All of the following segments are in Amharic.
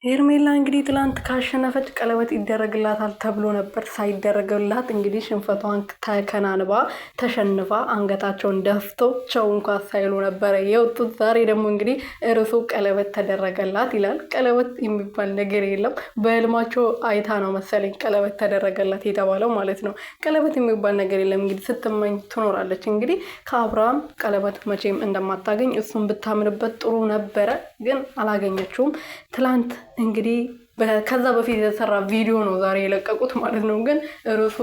ሄርሜላ እንግዲህ ትላንት ካሸነፈች ቀለበት ይደረግላታል ተብሎ ነበር። ሳይደረግላት እንግዲህ ሽንፈቷን ተከናንባ ተሸንፋ አንገታቸውን ደፍተው ቸው እንኳን ሳይሉ ነበረ የወጡት። ዛሬ ደግሞ እንግዲህ እርሱ ቀለበት ተደረገላት ይላል። ቀለበት የሚባል ነገር የለም። በህልማቸው አይታ ነው መሰለኝ ቀለበት ተደረገላት የተባለው ማለት ነው። ቀለበት የሚባል ነገር የለም። እንግዲህ ስትመኝ ትኖራለች። እንግዲህ ከአብርሃም ቀለበት መቼም እንደማታገኝ እሱን ብታምንበት ጥሩ ነበረ፣ ግን አላገኘችውም። ትላንት እንግዲህ ከዛ በፊት የተሰራ ቪዲዮ ነው ዛሬ የለቀቁት ማለት ነው። ግን ርዕሱ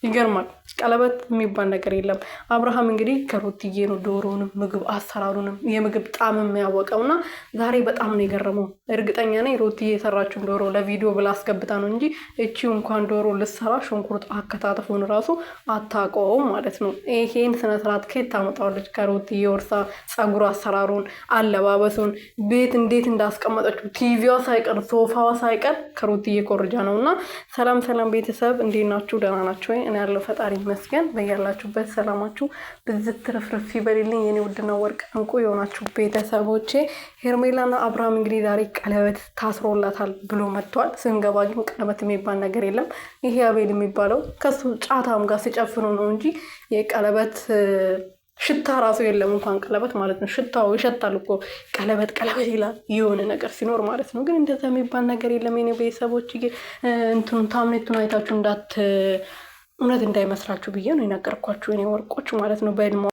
ይገርማል። ቀለበት የሚባል ነገር የለም። አብርሃም እንግዲህ ከሩትዬ ነው ዶሮንም ምግብ አሰራሩንም የምግብ ጣዕም ያወቀውና ዛሬ በጣም ነው የገረመው። እርግጠኛ ነኝ ሩትዬ የሰራችውን ዶሮ ለቪዲዮ ብላ አስገብታ ነው እንጂ እቺ እንኳን ዶሮ ልሰራ ሽንኩርት አከታተፉን ራሱ አታውቀውም ማለት ነው። ይሄን ስነ ስርዓት ከየት ታመጣዋለች? ከሩትዬ ወርሳ ጸጉር አሰራሩን፣ አለባበሱን፣ ቤት እንዴት እንዳስቀመጠችው ቲቪዋ ሳይቀር ሶፋዋ ሳይቀር ከሩትዬ ኮርጃ ነውና። ሰላም ሰላም ቤተሰብ እንዴት ናችሁ? ደህና ናችሁ ወይ? እኔ ያለው ፈጣሪ ይመስገን። በያላችሁበት ሰላማችሁ ብዝት ትርፍርፍ ይበልልኝ የኔ ውድና ወርቅ እንቁ የሆናችሁ ቤተሰቦቼ። ሄርሜላና አብርሃም እንግዲህ ዛሬ ቀለበት ታስሮላታል ብሎ መጥቷል። ስንገባ ግን ቀለበት የሚባል ነገር የለም። ይሄ አቤል የሚባለው ከሱ ጫታም ጋር ሲጨፍኑ ነው እንጂ የቀለበት ሽታ ራሱ የለም። እንኳን ቀለበት ማለት ነው ሽታው ይሸታል እኮ ቀለበት ቀለበት ይላል የሆነ ነገር ሲኖር ማለት ነው። ግን እንደዛ የሚባል ነገር የለም የኔ ቤተሰቦች። እንትኑን ታምኔቱን አይታችሁ እውነት እንዳይመስላችሁ ብዬ ነው የነገርኳችሁ የኔ ወርቆች ማለት ነው። በእድሜ